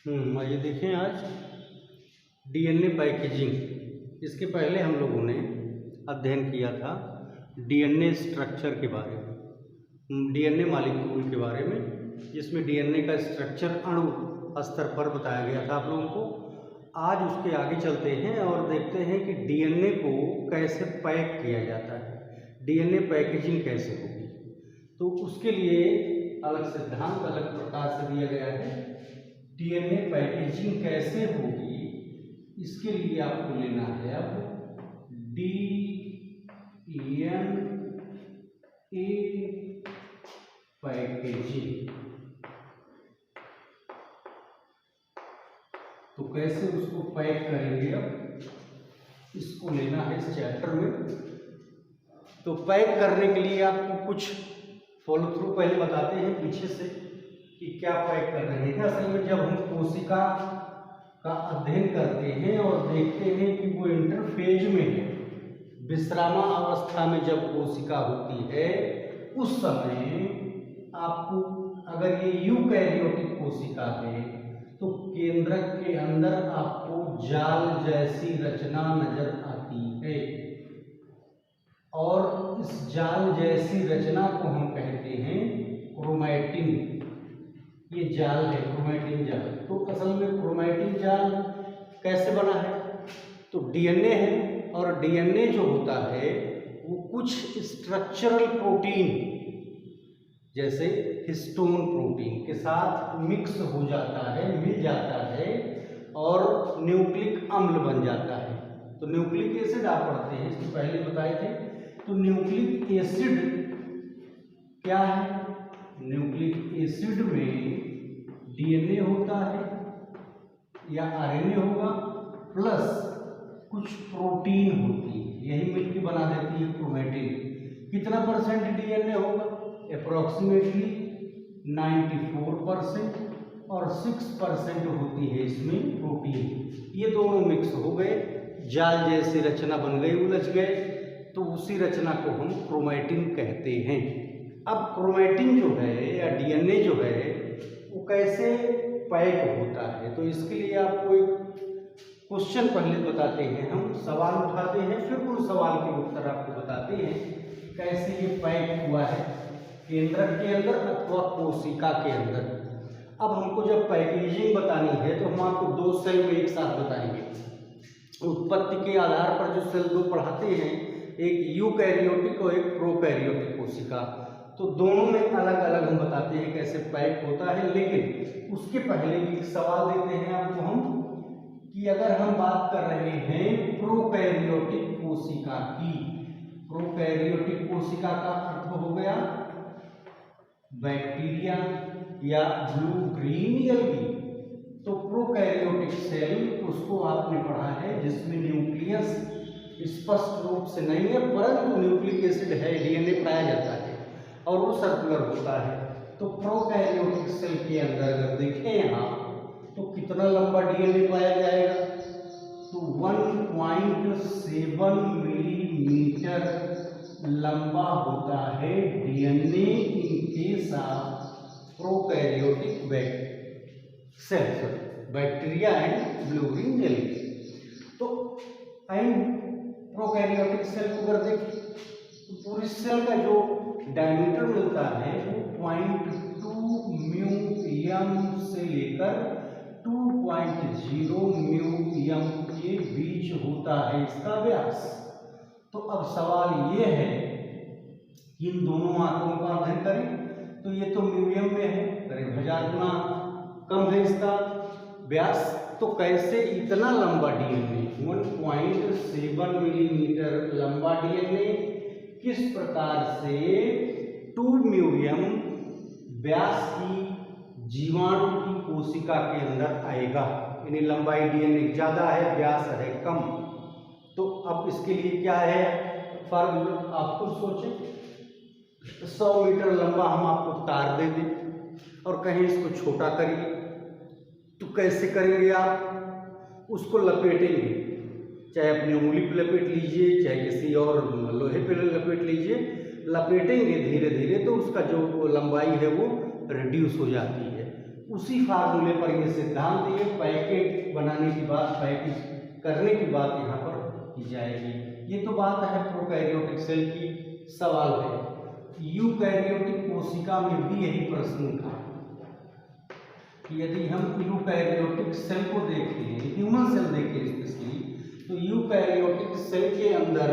आइए देखें आज डीएनए पैकेजिंग। इसके पहले हम लोगों ने अध्ययन किया था डीएनए स्ट्रक्चर के बारे में, डीएनए मॉलिक्यूल के बारे में, जिसमें डीएनए का स्ट्रक्चर अणु स्तर पर बताया गया था आप लोगों को। आज उसके आगे चलते हैं और देखते हैं कि डीएनए को कैसे पैक किया जाता है, डीएनए पैकेजिंग कैसे होगी। तो उसके लिए अलग सिद्धांत अलग प्रकार से दिया गया है। डीएनए पैकेजिंग कैसे होगी, इसके लिए आपको लेना है अब डीएनए पैकेजिंग। तो कैसे उसको पैक करेंगे, अब इसको लेना है इस चैप्टर में। तो पैक करने के लिए आपको कुछ फॉलो थ्रू पहले बताते हैं पीछे से कि क्या पैक कर रहे हैं। असल में जब हम कोशिका का अध्ययन करते हैं और देखते हैं कि वो इंटरफेज में है, विश्रामावस्था में जब कोशिका होती है, उस समय आपको अगर ये यूकैरियोटिक कोशिका है तो केंद्रक के अंदर आपको जाल जैसी रचना नजर आती है और इस जाल जैसी रचना को हम कहते हैं क्रोमैटिन। ये जाल है क्रोमैटिन जाल। तो असल में क्रोमैटिन जाल कैसे बना है, तो डीएनए है और डीएनए जो होता है वो कुछ स्ट्रक्चरल प्रोटीन जैसे हिस्टोन प्रोटीन के साथ मिक्स हो जाता है, मिल जाता है और न्यूक्लिक अम्ल बन जाता है। तो न्यूक्लिक एसिड आप पढ़ते हैं, इससे पहले बताए थे। तो न्यूक्लिक एसिड क्या है, न्यूक्लिक एसिड में डीएनए होता है या आरएनए होगा प्लस कुछ प्रोटीन होती है, यही मिलकर बना देती है क्रोमैटिन। कितना परसेंट डीएनए होगा, अप्रॉक्सीमेटली 94% और 6% होती है इसमें प्रोटीन। ये दोनों मिक्स हो गए, जाल जैसी रचना बन गई, उलझ गए, तो उसी रचना को हम क्रोमैटिन कहते हैं। अब क्रोमैटिन जो है या डीएनए जो है वो कैसे पैक होता है, तो इसके लिए आपको एक क्वेश्चन पहले बताते हैं, हम सवाल उठाते हैं, फिर उन सवाल के उत्तर आपको बताते हैं कैसे ये पैक हुआ है केंद्रक के अंदर अथवा कोशिका के अंदर। अब हमको जब पैकेजिंग बतानी है तो हम आपको दो सेल में एक साथ बताएंगे। उत्पत्ति के आधार पर जो सेल दो पढ़ाते हैं, एक यूकैरियोटिक और एक प्रोकैरियोटिक कोशिका, तो दोनों में अलग अलग हम बताते हैं कैसे पैक होता है। लेकिन उसके पहले एक सवाल देते हैं आपको हम कि अगर हम बात कर रहे हैं प्रोकैरियोटिक कोशिका की, प्रोकैरियोटिक कोशिका का अर्थ हो गया बैक्टीरिया या ब्लू ग्रीन एल्गी। तो प्रोकैरियोटिक सेल उसको आपने पढ़ा है जिसमें न्यूक्लियस स्पष्ट रूप से नहीं है परंतु न्यूक्लिक एसिड है, डीएनए पाया जाता है और वो सर्कुलर होता है। तो प्रोकैरियोटिक सेल के अंदर अगर देखें यहाँ तो कितना लंबा डीएनए पाया जाएगा, तो 1.7 मिलीमीटर लंबा होता है DNA in case of prokaryotic cell, bacteria and blue green algae. तो एंड प्रोकैरियोटिक सेल को अगर देखें तो पूरी सेल का जो डायमीटर मिलता है वो 0.2 म्यू से लेकर 2.0 म्यू के बीच होता है इसका व्यास। तो अब सवाल ये है कि इन दोनों आंकड़ों का अध्ययन करें तो ये तो म्यूजियम में है, करीब 1000 गुना कम है इसका व्यास। तो कैसे इतना लंबा डीएनए 1.7 मिलीमीटर लंबा डीएनए किस प्रकार से 2 म्यूजियम व्यास की जीवाणु की कोशिका के अंदर आएगा, यानी लंबाई डीएनए ज़्यादा है, व्यास है कम। तो अब इसके लिए क्या है फॉर्मूला, आप खुद सोचें। 100 मीटर लंबा हम आपको तार दे दें और कहें इसको छोटा करिए, तो कैसे करेंगे आप, उसको लपेटेंगे, चाहे अपनी उंगली पे लपेट लीजिए चाहे किसी और लोहे पे लपेट लीजिए, लपेटेंगे धीरे धीरे तो उसका जो लंबाई है वो रिड्यूस हो जाती है। उसी फार्मूले पर ये सिद्धांत ये पैकेट बनाने की बात, पैकेज करने की बात यहाँ पर की जाएगी। ये तो बात है प्रोकैरियोटिक सेल की। सवाल है यूकैरियोटिक कोशिका में भी यही प्रश्न था कि यदि हम यूकैरियोटिक सेल को देखें, ह्यूमन सेल देखें स्पेशली, तो यूकैरियोटिक सेल के अंदर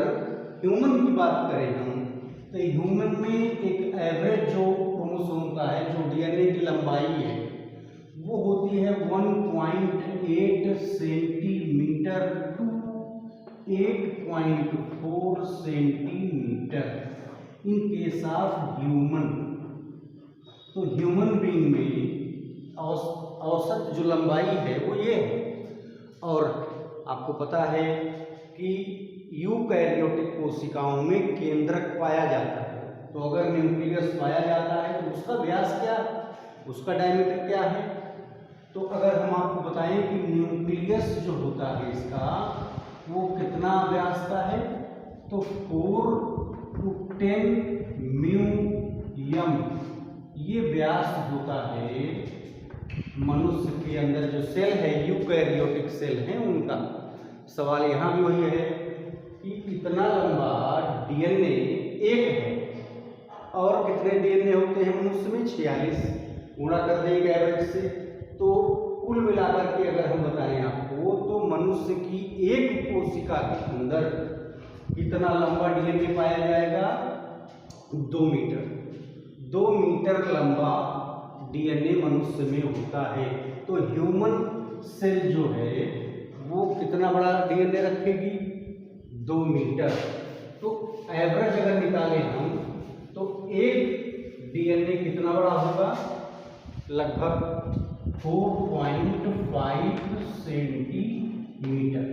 ह्यूमन की बात करें हम, तो ह्यूमन में एक एवरेज जो क्रोमोसोम का है, जो डीएनए की लंबाई है, वो होती है 1.8 centimetre to 8.4 centimetre in case of human. तो ह्यूमन बीइंग में औसत जो लंबाई है वो ये है। और आपको पता है कि यूकैरियोटिक कोशिकाओं में केंद्रक पाया जाता है। तो अगर न्यूक्लियस पाया जाता है तो उसका व्यास क्या, उसका डायमीटर क्या है? तो अगर हम आपको बताएं कि न्यूक्लियस जो होता है इसका वो कितना व्यास का है, तो 4 to 10 μm ये व्यास होता है मनुष्य के अंदर जो सेल है, यूकैरियोटिक सेल है उनका। सवाल यहाँ भी वही है कि इतना लंबा डीएनए एक है, और कितने डीएनए होते हैं मनुष्य में? 46। गुणा कर देंगे एवरेज से, तो कुल मिलाकर के अगर हम बताएं आपको, तो मनुष्य की एक कोशिका के अंदर कितना लंबा डीएनए पाया जाएगा? 2 मीटर। 2 मीटर लंबा डीएनए मनुष्य में होता है। तो ह्यूमन सेल जो है वो कितना बड़ा डीएनए रखेगी? 2 मीटर। तो एवरेज अगर निकालें हम, तो एक डीएनए कितना बड़ा होगा? लगभग 4.5 सेंटीमीटर।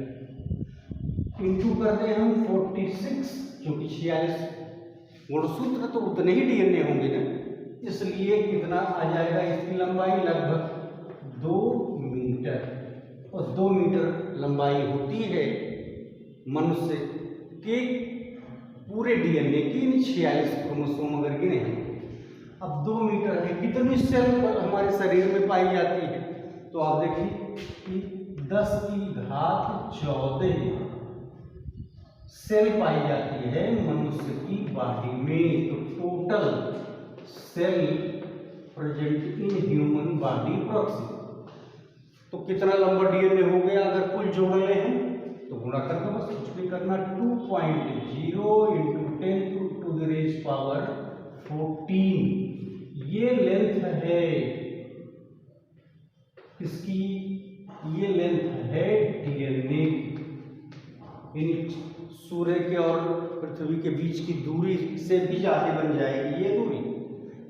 इंटू कर दें हम 46, क्योंकि 46 गुणसूत्र तो उतने ही डीएनए होंगे ना, इसलिए कितना आ जाएगा इसकी लंबाई? लगभग 2 मीटर। और 2 मीटर लंबाई होती है मनुष्य के पूरे डीएनए की, 46 क्रोमोसोम अगर गिने हैं। अब 2 मीटर है, कितनी सेल हमारे शरीर में पाई जाती है? तो आप देखिए कि 10 की घात 14 सेल पाई जाती है मनुष्य की बॉडी में। तो total sale present in human body approximate. तो कितना लंबा डीएनए हो गया अगर कुल जोड़ ले हैं? तो गुणा कर दो, बस कुछ भी करना। 2.0 × 10⁻14 ये लेंथ है किसकी? ये लेंथ है डीएनए की। सूर्य के और पृथ्वी के बीच की दूरी से भी ज्यादा बन जाएगी ये दूरी।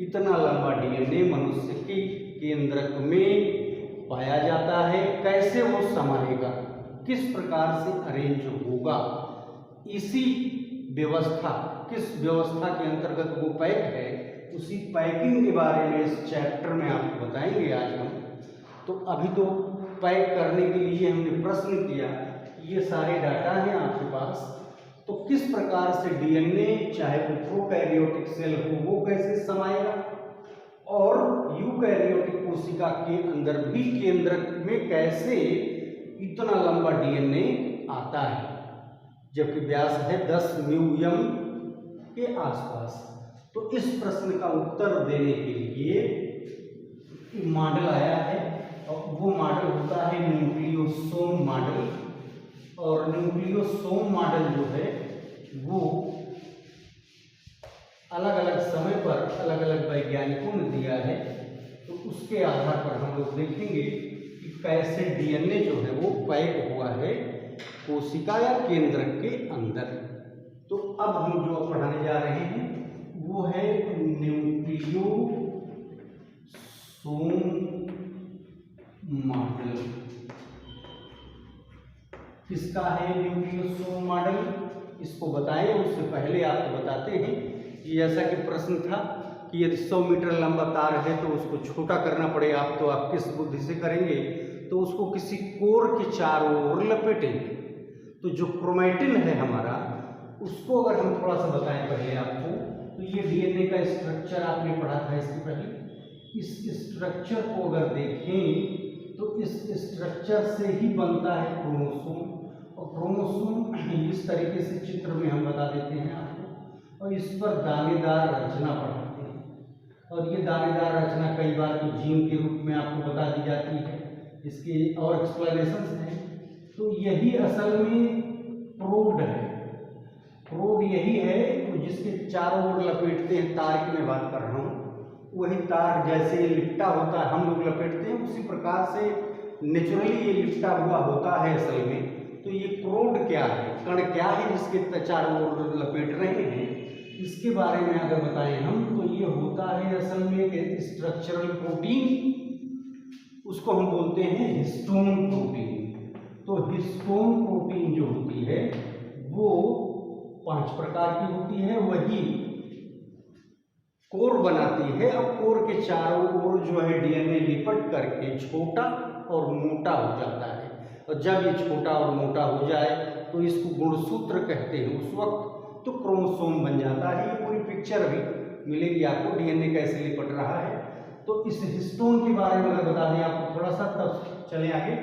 इतना लंबा डीएनए मनुष्य के केंद्रक में पाया जाता है। कैसे वो समाएगा, किस प्रकार से अरेंज होगा, इसी व्यवस्था, किस व्यवस्था के अंतर्गत वो पैक है, उसी पैकिंग के बारे में इस चैप्टर में आपको बताएंगे आज हम। तो अभी तो पैक करने के लिए हमने प्रश्न किया, ये सारे डाटा हैं आपके पास। तो किस प्रकार से डीएनए, चाहे वो प्रोकैरियोटिक सेल हो, वो कैसे समाएगा, और यूकैरियोटिक कोशिका के अंदर भी केंद्रक में कैसे इतना लंबा डीएनए आता है, जबकि व्यास है 10 μm के आसपास। तो इस प्रश्न का उत्तर देने के लिए मॉडल आया है, और वो मॉडल होता है न्यूक्लियोसोम मॉडल। और न्यूक्लियोसोम मॉडल जो है वो अलग अलग समय पर अलग अलग वैज्ञानिकों ने दिया है। तो उसके आधार पर हम लोग देखेंगे कि कैसे डीएनए जो है वो पैक हुआ है कोशिका या केंद्रक के अंदर। तो अब हम जो पढ़ाने जा रहे हैं वो है न्यूक्लियोसोम मॉडल। किसका है न्यूक्लियोसोम मॉडल, इसको बताएं। उससे पहले आपको बताते हैं कि जैसा कि प्रश्न था कि यदि 100 मीटर लंबा तार है तो उसको छोटा करना पड़े आप, तो आप किस बुद्धि से करेंगे? तो उसको किसी कोर के चारों ओर लपेटेंगे। तो जो क्रोमैटिन है हमारा, उसको अगर हम थोड़ा सा बताएं पहले आपको, तो ये डीएनए का स्ट्रक्चर आपने पढ़ा था इसके पहले। इस स्ट्रक्चर को अगर देखें तो इस स्ट्रक्चर से ही बनता है क्रोमोसोम, और क्रोमोसोम इस तरीके से चित्र में हम बता देते हैं आपको, और इस पर दानेदार रचना पढ़ाते हैं। और ये दानेदार रचना कई बार तो जीन के रूप में आपको बता दी जाती है, इसके और एक्सप्लेनेशंस हैं। तो यही असल में प्रोड है। प्रोड यही है तो जिसके चारों ओर लपेटते हैं, तार की मैं बात कर रहा हूँ, वही तार जैसे लिपटा होता है हम लोग लपेटते हैं, उसी प्रकार से नेचुरली ये लिपटा हुआ होता है असल में। तो ये प्रोड क्या है, कण क्या है जिसके चारों ओर लपेट रहे हैं, इसके बारे में अगर बताएं हम तो ये होता है असल में एक स्ट्रक्चरल प्रोटीन, उसको हम बोलते हैं हिस्टोन प्रोटीन। तो हिस्टोन प्रोटीन जो होती है वो 5 प्रकार की होती है, वही कोर बनाती है। अब कोर के चारों ओर जो है डीएनए लिपट करके छोटा और मोटा हो जाता है, और जब ये छोटा और मोटा हो जाए तो इसको गुणसूत्र कहते हैं, उस वक्त तो क्रोमोसोम बन जाता है। ये पूरी पिक्चर भी मिलेगी आपको डीएनए कैसे लिपट रहा है। तो इस हिस्टोन के बारे में अगर बता दें आपको थोड़ा सा, तब चले आगे।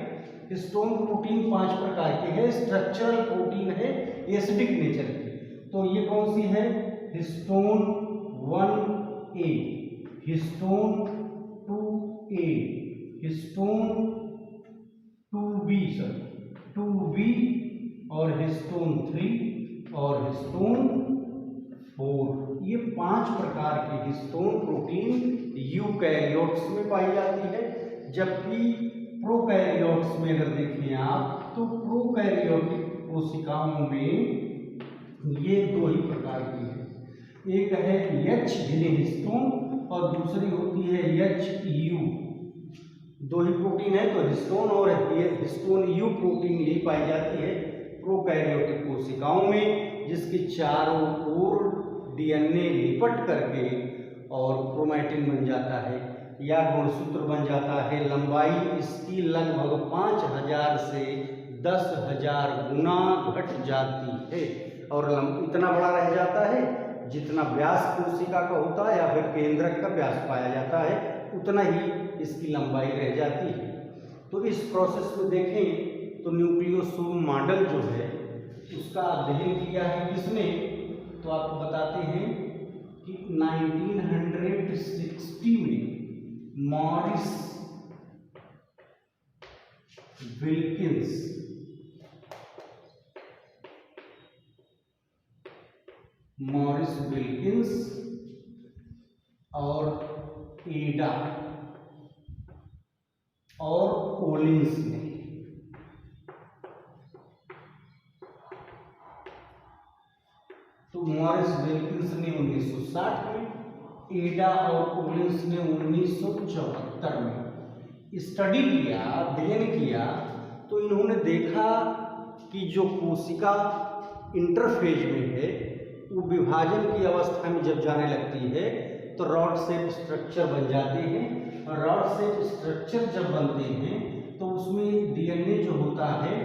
हिस्टोन प्रोटीन 5 प्रकार के है, स्ट्रक्चरल प्रोटीन है एसिडिक नेचर की। तो ये कौन सी है, histone 1A, histone 2A, histone 2B और हिस्टोन 3 और हिस्टोन 4। ये 5 प्रकार की हिस्टोन प्रोटीन यूकैरियोट्स में पाई जाती है, जबकि प्रोकैरियोट्स में अगर देखें आप तो प्रोकैरियोटिक कोशिकाओं में ये 2 ही प्रकार की है, एक है H हिस्टोन और दूसरी होती है HU। 2 ही प्रोटीन है, तो हिस्टोन और हिस्टोन यू प्रोटीन यही पाई जाती है प्रोकैरियोटिक कोशिकाओं में, जिसके चारों ओर डीएनए लिपट करके और क्रोमैटिन बन जाता है या गुणसूत्र बन जाता है। लंबाई इसकी लगभग 5000 से 10,000 गुना घट जाती है, और इतना बड़ा रह जाता है जितना व्यास कोशिका का होता है या फिर केंद्रक का व्यास पाया जाता है, उतना ही इसकी लंबाई रह जाती है। तो इस प्रोसेस में देखें तो न्यूक्लियोसोम मॉडल जो है उसका अध्ययन किया है किसने, तो आपको बताते हैं कि 1960 में मॉरिस विल्किंस और एडा और कोलिंस ने तो मॉरिस विल्किंस ने 1960 में, एडा और कोलिंस ने 1974 में स्टडी किया, अध्ययन किया। तो इन्होंने देखा कि जो कोशिका इंटरफेज में है वो विभाजन की अवस्था में जब जाने लगती है तो रॉड शेप स्ट्रक्चर बन जाते हैं, और रॉड शेप स्ट्रक्चर जब बनते हैं तो उसमें डीएनए जो होता है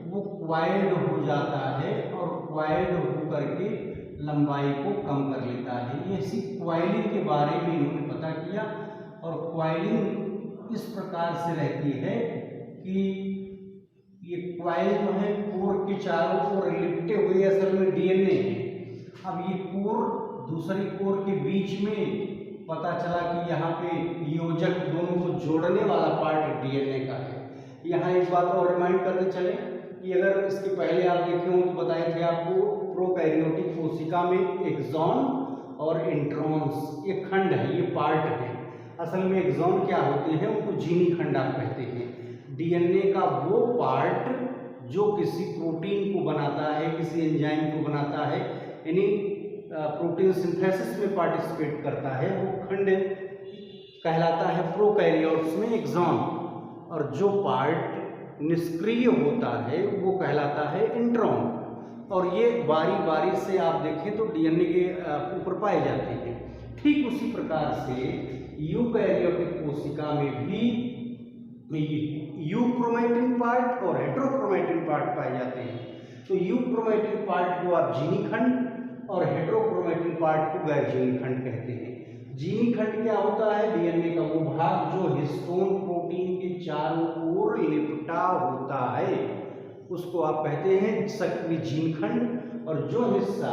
वो क्वाइल्ड हो जाता है, और क्वाइल्ड होकर के लंबाई को कम कर लेता है। ये इसी क्वाइलिंग के बारे में इन्होंने पता किया, और क्वाइलिंग इस प्रकार से रहती है कि ये क्वाइल जो है कोर के चारों ओर लिपटे हुए असल में डीएनए है। अब ये कोर दूसरी कोर के बीच में पता चला कि यहाँ पे योजक दोनों को जोड़ने वाला पार्ट डीएनए का है। यहाँ एक बात और रिमाइंड करते चले कि अगर इसके पहले आप देखे हो तो बताए थे आपको प्रोकैरियोटिक कोशिका में एक्सॉन और इंट्रॉन्स ये खंड है, ये पार्ट है। असल में एक्सॉन क्या होते हैं, उनको जीनी खंड आप कहते हैं। डीएनए का वो पार्ट जो किसी प्रोटीन को बनाता है, किसी एंजाइम को बनाता है, यानी प्रोटीन सिंथेसिस में पार्टिसिपेट करता है, वो खंड कहलाता है प्रोकैरियोट्स में एक्सॉन, और जो पार्ट निष्क्रिय होता है वो कहलाता है इंट्रॉन। और ये बारी बारी से आप देखें तो डीएनए के ऊपर पाए जाते हैं। ठीक उसी प्रकार से यूकैरियोटिक कोशिका में भी यूक्रोमैटिन पार्ट और हेटेरोक्रोमैटिन पार्ट पाए जाते हैं। तो यूक्रोमैटिन पार्ट को आप जीनी खंड और हेटेरोक्रोमैटिन पार्ट को गैर जीनी खंड कहते हैं। जीनी खंड क्या होता है? डीएनए का वो भाग जो हिस्टोन प्रोटीन के चारों ओर लिपटा होता है, उसको आप कहते हैं सक्रिय जीन खंड। और जो हिस्सा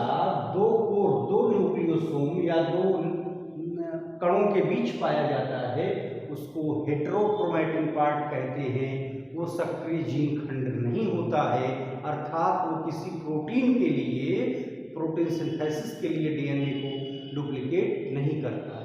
दो कोर, दो न्यूक्लियोसोम या दो कणों के बीच पाया जाता है, उसको हेटेरोक्रोमैटिन पार्ट कहते हैं। वो सक्रिय जीन खंड नहीं होता है, अर्थात वो किसी प्रोटीन के लिए, प्रोटीन सिंथेसिस के लिए डीएनए को डुप्लीकेट नहीं करता है।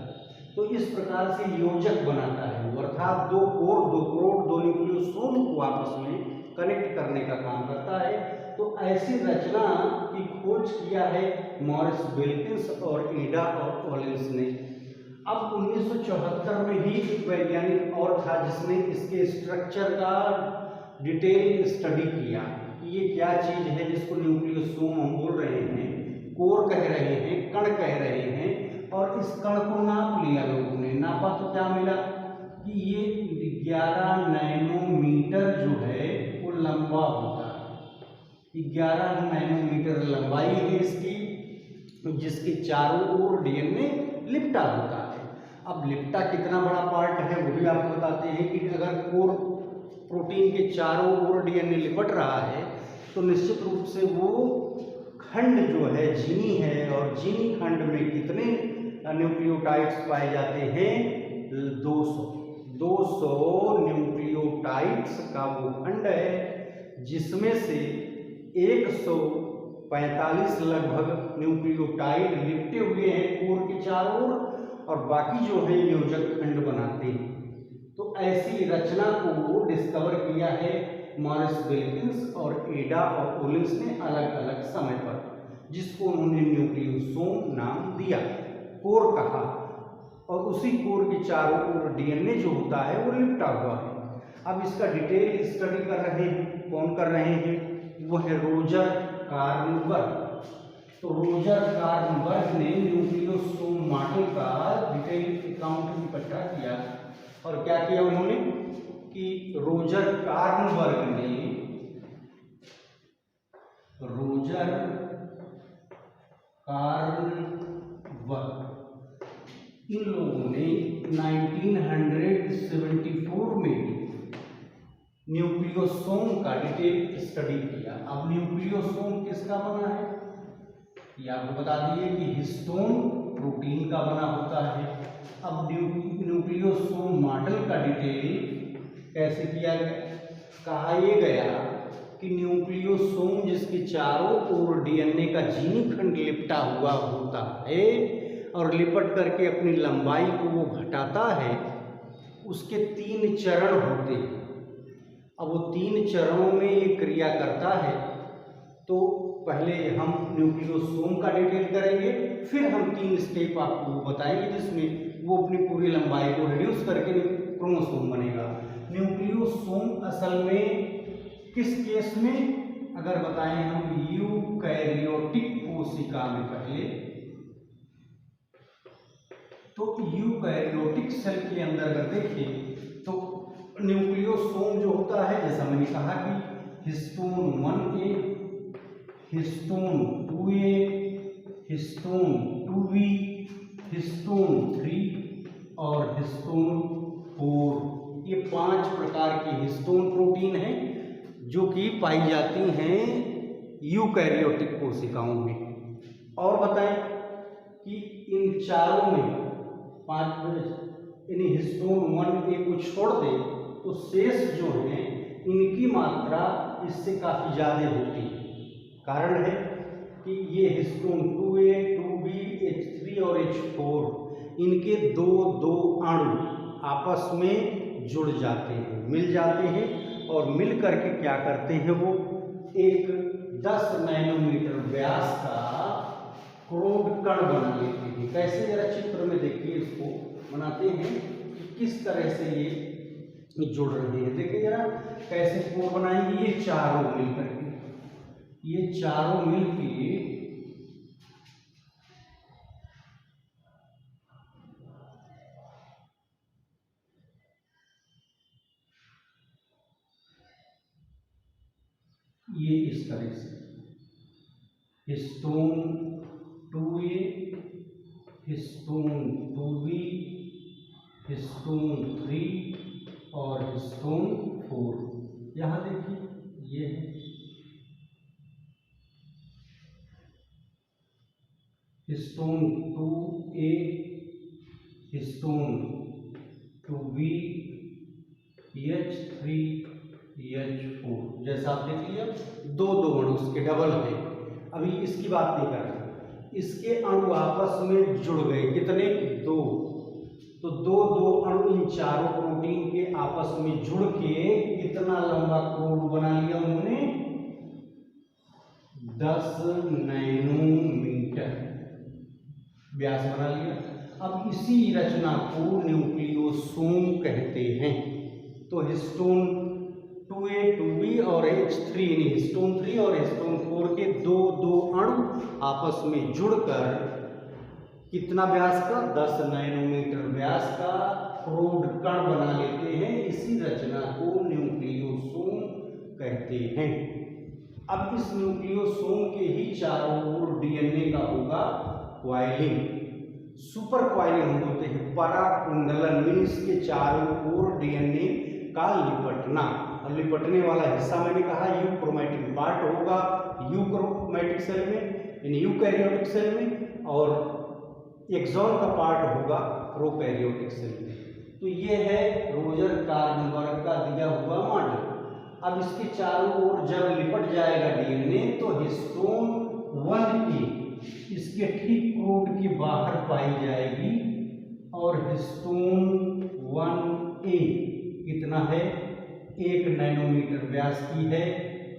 तो इस प्रकार से योजक बनाता है, अर्थात दो कोर, दो प्रोट, दो न्यूक्लियोसोम को आपस में कनेक्ट करने का काम करता है। तो ऐसी रचना की खोज किया है मॉरिस विल्किंस और एडा और ओलिंस ने। अब 1974 में ही एक वैज्ञानिक और था जिसने इसके स्ट्रक्चर का डिटेल स्टडी किया कि ये क्या चीज है जिसको न्यूक्लियोसोम हम बोल रहे हैं, कोर कह रहे हैं, कण कह रहे हैं। और इस कण को नाप लिया लोगों ने, नापा तो क्या मिला कि ये 11 नैनोमीटर जो है वो लंबा होता है। 11 नैनोमीटर लंबाई है इसकी, जिसके चारों ओर डीएनए लिपटा होता है। अब लिपटा कितना बड़ा पार्ट है वो भी आपको बताते हैं कि अगर कोर प्रोटीन के चारों ओर डीएनए लिपट रहा है तो निश्चित रूप से वो खंड जो है जीनी है, और जीनी खंड में कितने न्यूक्लियोटाइड्स पाए जाते हैं? 200 न्यूक्लियोटाइड्स का वो खंड है जिसमें से 145 लगभग न्यूक्लियोटाइड लिपटे हुए हैं कोर के चारों ओर, और बाकी जो है योजक खंड बनाते हैं। तो ऐसी रचना को डिस्कवर किया है मॉरिस विल्किंस और एडा और ओलिंस ने अलग अलग समय पर, जिसको उन्होंने न्यूक्लियोसोम नाम दिया, कोर कहा। और उसी कोर के चारों ओर डीएनए जो होता है वो लिपटा हुआ है। अब इसका डिटेल स्टडी कर रहे हैं, कौन कर रहे हैं? वो है रोजर कार्नबर्ग। तो रोजर कार्नबर्ग ने न्यूक्लियोसोम मॉडल का डिटेल अकाउंट इकट्ठा किया। और क्या किया उन्होंने कि रोजर कार्नबर्ग इन लोगों ने 1974 में न्यूक्लियोसोम का डिटेल स्टडी किया। अब न्यूक्लियोसोम किसका बना है? ये आपको बता दिए कि हिस्टोन प्रोटीन का बना होता है। अब न्यूक्लियोसोम मॉडल का डिटेल कैसे किया गया? कहा यह गया कि न्यूक्लियोसोम जिसके चारों ओर डीएनए का जीनी खंड लिपटा हुआ होता है और लिपट करके अपनी लंबाई को वो घटाता है, उसके 3 चरण होते हैं। अब वो 3 चरणों में ये क्रिया करता है। तो पहले हम न्यूक्लियोसोम का डिटेल करेंगे, फिर हम 3 स्टेप आपको बताएंगे जिसमें वो अपनी पूरी लंबाई को रिड्यूस करके क्रोमोसोम बनेगा। न्यूक्लियोसोम असल में किस केस में अगर बताएं हम, यूकैरियोटिक कोशिका में पहले, तो यूकैरियोटिक सेल के अंदर अगर देखें तो न्यूक्लियोसोम जो होता है, जैसा मैंने कहा कि histone 1A, histone 2A, histone 2B, histone 3 और हिस्टोन 4, ये 5 प्रकार की हिस्टोन प्रोटीन हैं जो कि पाई जाती हैं यूकैरियोटिक कोशिकाओं में। और बताएं कि इन चारों में 5 हिस्टोन 1A को छोड़ दे तो शेष जो हैं इनकी मात्रा इससे काफ़ी ज़्यादा होती है। कारण है कि ये हिस्टोन 2A, 2B, H3 और H4 इनके दो अणु आपस में जुड़ जाते हैं, मिल जाते हैं, और मिल करके क्या करते हैं, वो एक 10 नैनोमीटर व्यास का क्रोड कण बना लेते हैं। कैसे? जरा चित्र में देखिए, इसको बनाते हैं कि किस तरह से ये जुड़ रहे हैं। देखिए जरा कैसे कोर बनाएंगे। ये चारों मिल करके, ये चारों मिल के ये इस तरह से histone 2A, histone 2b, histone 3 और हिस्टोन 4। यहाँ देखिए ये है histone 2a, histone 2b, H3, H4। जैसा आप देख लिया, दो अणु उसके डबल है। अभी इसकी बात नहीं कर रहे, इसके अणु आपस में जुड़ गए, कितने? 2। तो दो अणु इन चारों प्रोटीन के आपस में जुड़ के कितना लंबा कोड बना लिया उन्होंने? 10 नैनोमीटर व्यास बना लिया। अब इसी रचना को न्यूक्लियोसोम कहते हैं। तो हिस्टोन 2a, 2b और H3 यानी हिस्टोन 3 और हिस्टोन 4 के दो अणु आपस में जुड़कर कितना व्यास का? 10 नैनोमीटर व्यास का क्रोड कण बना लेते हैं। इसी रचना को न्यूक्लियोसोम कहते हैं। अब इस न्यूक्लियोसोम के ही चारों ओर डीएनए का होगा क्वाइलिंग, सुपर क्वाइलिंग होते हैं, पराकुंडलन मीन इसके चारों ओर डीएनए का लिपटना। और लिपटने वाला हिस्सा मैंने कहा यूक्रोमैटिक पार्ट होगा यूक्रोमैटिक सेल में यानी यूकैरियोटिक सेल में, और एक्सॉन का पार्ट होगा प्रोकैरियोटिक सेल में। तो ये है रोजर कार्नबर्ग का दिया हुआ मॉडल। अब इसके चारों ओर जब लिपट जाएगा डीएनए तो हिस्टोन 1a इसके ठीक कोड के बाहर पाई जाएगी, और हिस्टोन 1a कितना है? 1 नैनोमीटर व्यास की है।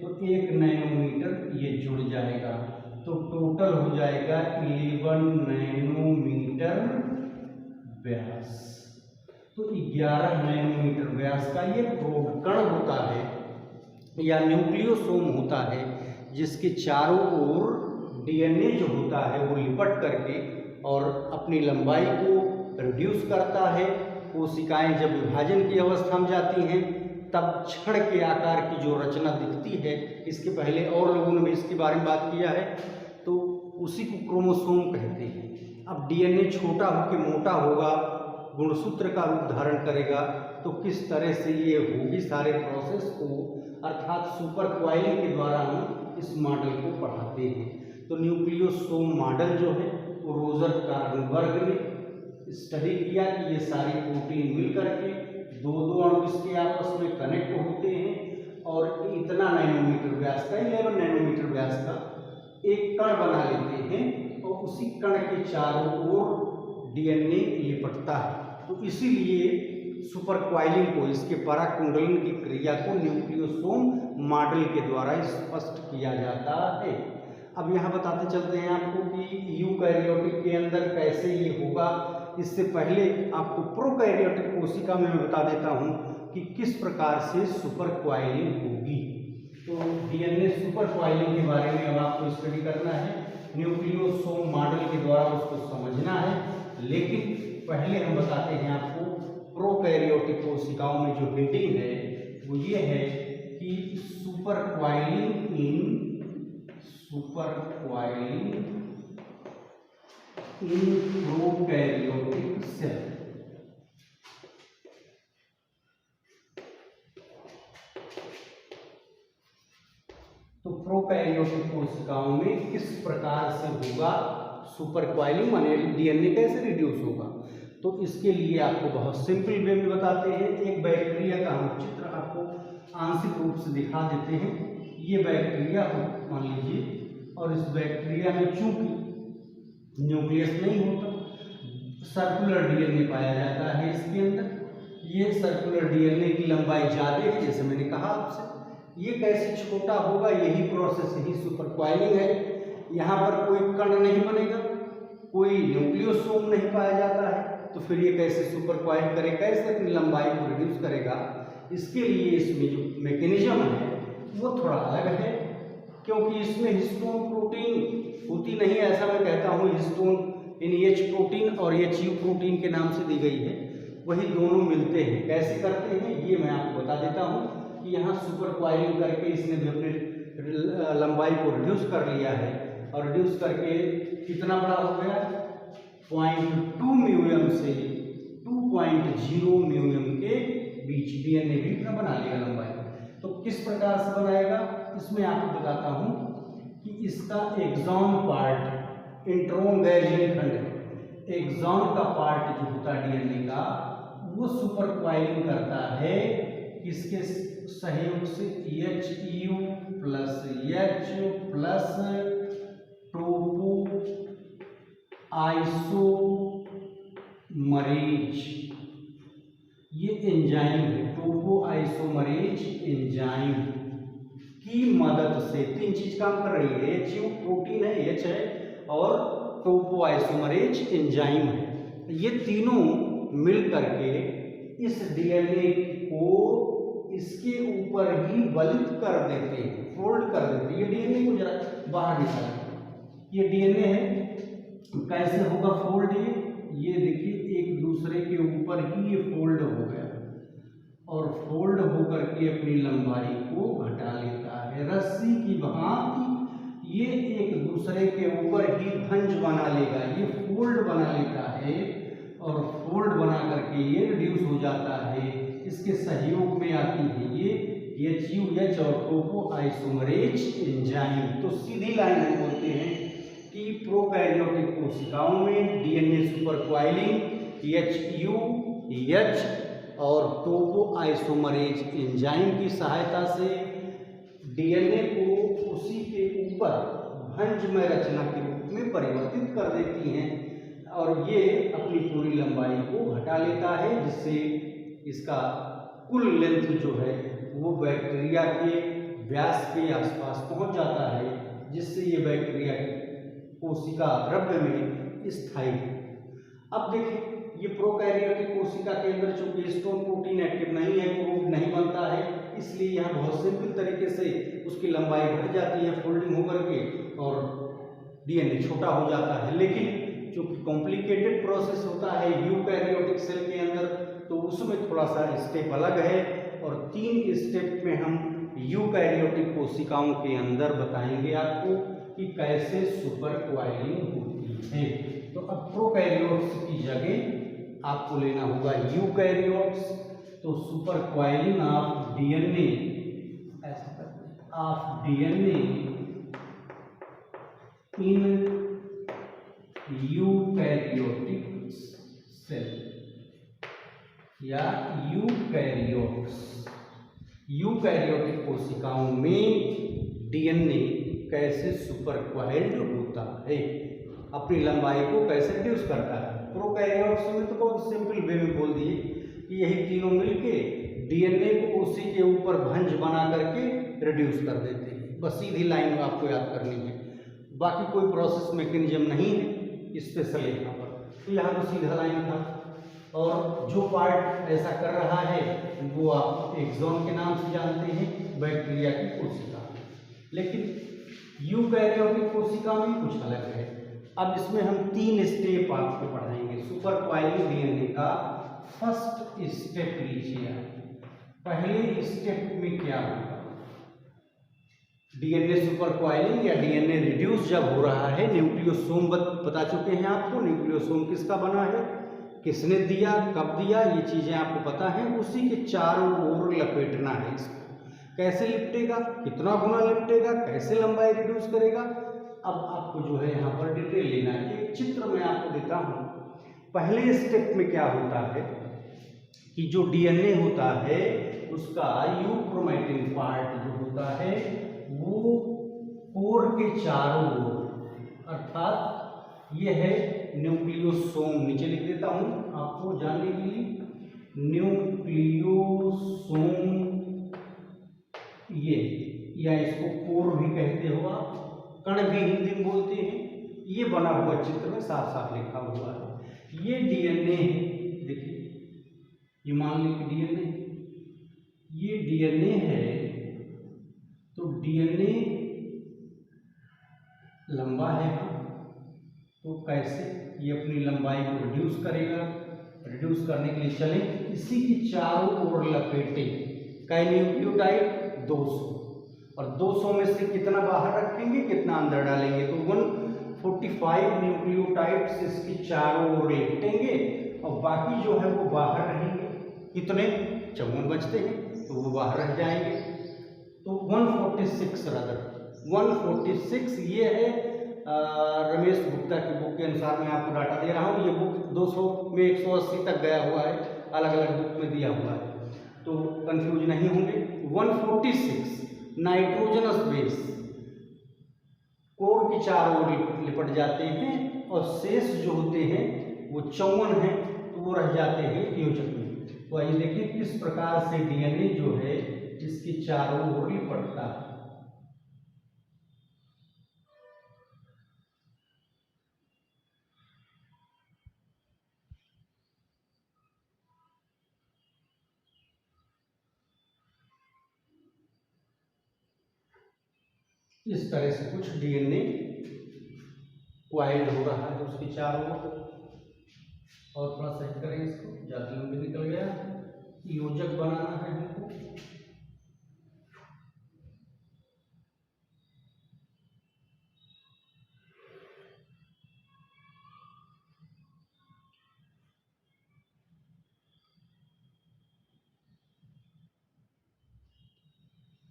तो 1 नैनोमीटर ये जुड़ जाएगा, तो टोटल हो जाएगा 11 नैनोमीटर व्यास। तो 11 नैनोमीटर व्यास का ये प्रोड कण होता है या न्यूक्लियोसोम होता है, जिसके चारों ओर डीएनए जो होता है वो लिपट करके और अपनी लंबाई को रिड्यूस करता है। कोशिकाएं जब विभाजन की अवस्था में जाती हैं तब छड़ के आकार की जो रचना दिखती है, इसके पहले और लोगों ने भी इसके बारे में बात किया है, तो उसी को क्रोमोसोम कहते हैं। अब डीएनए छोटा होकर मोटा होगा, गुणसूत्र का रूप धारण करेगा, तो किस तरह से ये होगी सारे प्रोसेस को, अर्थात सुपर क्वाइलिंग के द्वारा हम इस मॉडल को पढ़ाते हैं। तो न्यूक्लियोसोम मॉडल जो है वो रोजर कार्नबर्ग ने स्टडी किया कि ये सारी प्रोटीन मिल करके दो अणु इसके आपस में कनेक्ट होते हैं और इतना नैनोमीटर व्यास का 11 नैनोमीटर व्यास का एक कण बना लेते हैं और उसी कण के चारों ओर डीएनए लिपटता है। तो इसीलिए सुपर क्वाइलिंग को, इसके पराकुंडलन की क्रिया को न्यूक्लियोसोम मॉडल के द्वारा स्पष्ट किया जाता है। अब यहाँ बताते चलते हैं आपको कि यूकैरियोटिक के अंदर कैसे ये होगा। इससे पहले आपको प्रोकैरियोटिक कोशिका में मैं बता देता हूँ कि किस प्रकार से सुपर क्वाइलिंग होगी। तो डीएनए सुपर क्वाइलिंग के बारे में अब आपको स्टडी करना है, न्यूक्लियोसोम मॉडल के द्वारा उसको समझना है। लेकिन पहले हम बताते हैं आपको प्रोकैरियोटिक कोशिकाओं में जो हेडिंग है वो ये है कि super coiling in prokaryotic cell. तो प्रोकैरियोटिक कोशिकाओं में किस प्रकार से होगा सुपर क्वाइलिंग, माने डीएनए कैसे रिड्यूस होगा। तो इसके लिए आपको बहुत सिंपल वे में बताते हैं। एक बैक्टीरिया का हम चित्र आपको आंशिक रूप से दिखा देते हैं। ये बैक्टीरिया मान लीजिए, और इस बैक्टीरिया में चूंकि न्यूक्लियस नहीं होता, सर्कुलर डीएनए पाया जाता है इसके अंदर। ये सर्कुलर डीएनए की लंबाई ज़्यादा है, जैसे मैंने कहा आपसे। ये कैसे छोटा होगा, यही प्रोसेस, यही सुपर क्वाइलिंग है। यहाँ पर कोई कण नहीं बनेगा, कोई न्यूक्लियोसोम नहीं पाया जाता है, तो फिर ये कैसे सुपर क्वाइल करेगा, कैसे अपनी लंबाई को रिड्यूस करेगा। इसके लिए इसमें जो मैकेनिज्म है वो थोड़ा अलग है, क्योंकि इसमें हिस्टोन प्रोटीन होती नहीं है। ऐसा मैं कहता हूँ, हिस्टोन यानी H प्रोटीन और HU प्रोटीन के नाम से दी गई है, वही दोनों मिलते हैं। कैसे करते हैं ये मैं आपको बता देता हूँ कि यहाँ सुपर क्वाइलिंग करके इसने भी अपने लंबाई को रिड्यूस कर लिया है, और रिड्यूस करके कितना बड़ा हो गया, 0.2 म्यूएम से 2.0 म्यूएम के बीच डीएनए भी अपना बना लेगा लंबाई। तो किस प्रकार से बनाएगा, इसमें आपको बताता हूं कि इसका एक्सॉन पार्ट, इंट्रोन गैर खंड, एक्सॉन का पार्ट जो होता है डीएनए का, वो सुपर क्वाइलिंग करता है किसके सहयोग से, HU plus H plus topoisomerase, ये एंजाइम है, टोपो आइसोमरेज एंजाइम की मदद से 3 चीज काम कर रही है। HU प्रोटीन है, H है, और टोपो आइसोमरेज एंजाइम है। ये तीनों मिल करके इस डीएनए को इसके ऊपर ही बलित कर देते हैं, फोल्ड कर देते हैं। ये डीएनए को जरा बाहर निकालें, ये डीएनए है, कैसे होगा फोल्ड, ये देखिए एक दूसरे के ऊपर ही ये फोल्ड हो गया और फोल्ड होकर के अपनी लंबाई को घटा लेता है। रस्सी की भांति ये एक दूसरे के ऊपर ही भंज बना लेगा, ये फोल्ड बना लेता है और फोल्ड बना करके ये रिड्यूस हो जाता है। इसके सहयोग में आती है ये HUH और टोपो आइसोमरेज एंजाइम। तो सीधी लाइन हम बोलते हैं कि प्रोकैरियोटिक कोशिकाओं में डीएनए सुपर क्वाइलिंग, HUH और टोपो आइसोमरेज एंजाइम की सहायता से डीएनए को उसी के ऊपर भंजमय रचना के रूप में परिवर्तित कर देती हैं और ये अपनी पूरी लंबाई को घटा लेता है, जिससे इसका कुल लेंथ जो है वो बैक्टीरिया के व्यास के आसपास पहुंच जाता है, जिससे ये बैक्टीरिया कोशिका द्रव्य में स्थायी है। अब देखिए, ये प्रोकैरियोटिक कोशिका के अंदर चूंकि स्टोन प्रोटीन एक्टिव नहीं है, क्रूड नहीं बनता है, इसलिए यहाँ बहुत सिंपल तरीके से उसकी लंबाई घट जाती है फोल्डिंग होकर के और डीएनए छोटा हो जाता है। लेकिन चूंकि कॉम्प्लिकेटेड प्रोसेस होता है यूकैरियोटिक सेल के अंदर, तो उसमें थोड़ा सा स्टेप अलग है और 3 स्टेप में हम यूकैरियोटिक कोशिकाओं के अंदर बताएंगे आपको कि कैसे सुपर क्वाइलिंग होती है। तो अब प्रोकैरियोट्स की जगह आपको लेना होगा यूकैरियोट्स। तो सुपर क्वाइलिंग ऑफ डीएनए, ऐसा करते of DNA in eukaryotic cell या यूकैरियोट्स। यूकैरियोटिक कोशिकाओं में डीएनए कैसे सुपर क्वाइल्ड होता है, अपनी लंबाई को कैसे रिड्यूस करता है। प्रोकैरियोट्स में तो बहुत सिंपल वे में बोल दिए कि यही तीनों मिलके डीएनए को उसी के ऊपर भंज बना करके रिड्यूस कर देते हैं। बस सीधी लाइन आपको याद करनी है, बाकी कोई प्रोसेस मैकेनिज्म नहीं है स्पेशल यहाँ पर। तो यहाँ तो सीधा लाइन था और जो पार्ट ऐसा कर रहा है वो आप एक्सॉन के नाम से जानते हैं, बैक्टीरिया की कोशिका। लेकिन यूकैरियोटिक कोशिका में कुछ अलग है। अब इसमें हम 3 स्टेप आपको पढ़ाएंगे। सुपर क्वाइलिंग डीएनए का फर्स्ट स्टेप लीजिए। पहले स्टेप में क्या होगा, डीएनए सुपर क्वाइलिंग या डीएनए रिड्यूस जब हो रहा है, न्यूक्लियोसोम बता चुके हैं आपको, न्यूक्लियोसोम किसका बना है, किसने दिया, कब दिया, ये चीजें आपको पता है। उसी के चारों ओर लपेटना है इसको। कैसे लिपटेगा, कितना गुना लिपटेगा, कैसे लंबाई रिड्यूस करेगा, अब आपको जो है यहाँ पर डिटेल लेना है। एक चित्र मैं आपको देता हूँ। पहले स्टेप में क्या होता है कि जो डीएनए होता है उसका यूक्रोमैटिन पार्ट जो होता है वो कोर के चारों ओर, अर्थात ये है न्यूक्लियोसोम, नीचे लिख देता हूं आपको जानने के लिए, न्यूक्लियोसोम ये, या इसको कोर भी कहते हो आप, कण भी हिंदी में बोलते हैं। ये बना हुआ चित्र में साफ साफ लिखा हुआ है, ये डीएनए है। देखिए ये मान ली कि डीएनए, ये डीएनए है। तो डीएनए लंबा है, तो कैसे ये अपनी लंबाई को रिड्यूस करेगा। रिड्यूस करने के लिए चले इसी की चारों ओर लपेटे, कै न्यूक्लियोटाइड 200, और 200 में से कितना बाहर रखेंगे, कितना अंदर डालेंगे, तो 45 न्यूक्लियोटाइड्स इसके चारों ओर लिपटेंगे और बाकी जो है वो बाहर रहेंगे। कितने 54 बचते हैं तो वो बाहर रह जाएंगे। तो 146 रदर 146 ये है रमेश गुप्ता की बुक के अनुसार मैं आपको डाटा दे रहा हूँ। ये बुक 200 में 180 तक गया हुआ है, अलग अलग बुक में दिया हुआ है, तो कंफ्यूज नहीं होंगे। 146 नाइट्रोजनस बेस कोर के चारों ओर लिपट जाते हैं और शेष जो होते हैं वो 54 हैं तो वो रह जाते हैं योजक में। तो आइए देखिए किस प्रकार से डीएनए जो है इसके चारों ओर लिपटता है। इस तरह से कुछ डीएनए क्वाइल्ड हो रहा है उसके चारों ओर। और थोड़ा सेट करें इसको, ज्यादा लंबी निकल गया। योजक बनाना है हमको।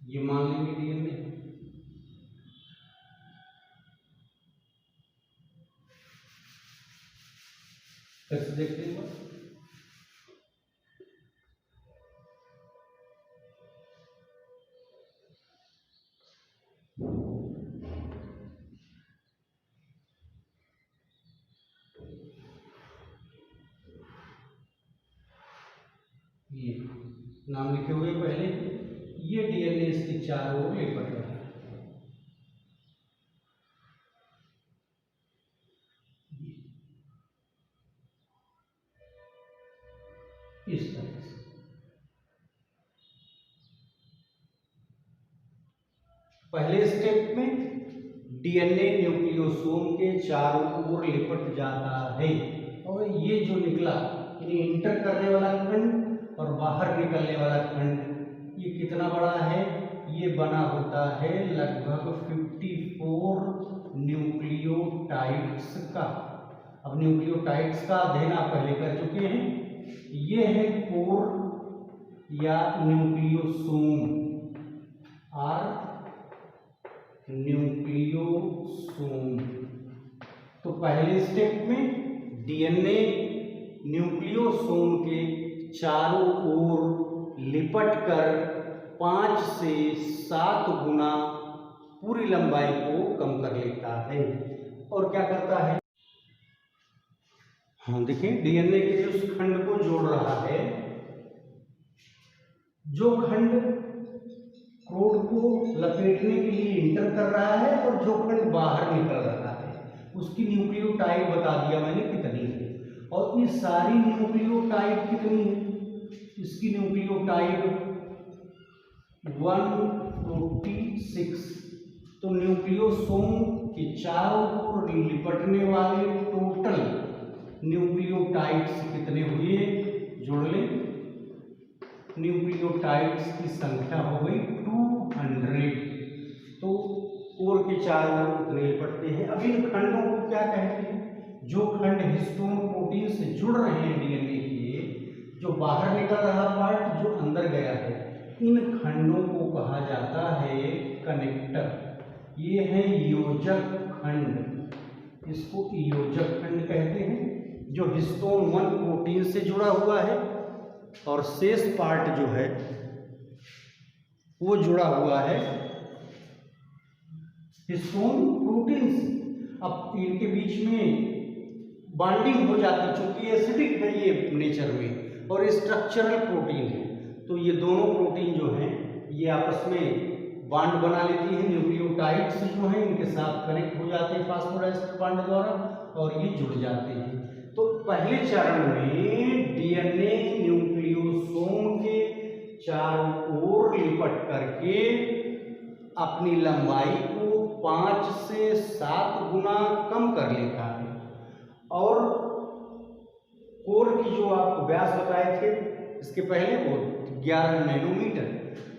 ये मान लेंगे डीएनए। कैसे देखते हैं ये नाम लिखे हुए पहले, ये डीएनए इसके चारों ओर लिपट रहा है। इस तरह से पहले स्टेप में डीएनए न्यूक्लियोसोम के चारों ओर लिपट जाता है और ये जो निकला यानी इंटर करने वाला खंड और बाहर निकलने वाला खंड ये कितना बड़ा है, ये बना होता है लगभग 54 न्यूक्लियोटाइड्स का। अब न्यूक्लियोटाइड्स का अध्ययन आप पहले कर चुके हैं। ये है कोर या न्यूक्लियोसोम और न्यूक्लियोसोम। तो पहले स्टेप में डीएनए न्यूक्लियोसोम के चारों ओर लिपट कर 5 से 7 गुना पूरी लंबाई को कम कर लेता है। और क्या करता है, हाँ देखिए डीएनए के उस खंड को जोड़ रहा है, जो खंड कोड को लपेटने के लिए इंटर कर रहा है और जो खंड बाहर निकल रहा है उसकी न्यूक्लियोटाइड बता दिया मैंने कितनी है। और ये सारी न्यूक्लियोटाइड कितनी है, इसकी न्यूक्लियोटाइड 146। तो न्यूक्लियोसोम के चारों ओर लिपटने वाले टोटल न्यूक्लियोटाइड्स कितने हुए, जोड़ लें। न्यूक्लियोटाइड्स की संख्या हो गई 200। तो कोर के चारों ओर उतने लिपटते हैं। अब इन खंडों को क्या कहते हैं, जो खंड हिस्टोन प्रोटीन से जुड़ रहे हैं डीएनए के, जो बाहर निकल रहा पार्ट जो अंदर गया है, इन खंडों को कहा जाता है कनेक्टर। ये है योजक खंड, इसको योजक खंड कहते हैं, जो हिस्टोन 1 प्रोटीन से जुड़ा हुआ है और शेष पार्ट जो है वो जुड़ा हुआ है हिस्टोन प्रोटीन से। अब इनके बीच में बॉन्डिंग हो जाती है, चूंकि एसिडिक है ये नेचर में और स्ट्रक्चरल प्रोटीन है, तो ये दोनों प्रोटीन जो हैं ये आपस में बॉन्ड बना लेती है। न्यूक्लियोटाइड्स जो हैं इनके साथ कनेक्ट हो जाते हैं फास्फोडाइस्टर बॉन्ड द्वारा और ये जुड़ जाते हैं। तो पहले चरण में डीएनए न्यूक्लियोसोम के चारों ओर लिपट करके अपनी लंबाई को 5 से 7 गुना कम कर लेता है। और कोर की जो आपको व्यास बताए थे इसके पहले वो 11 नैनोमीटर,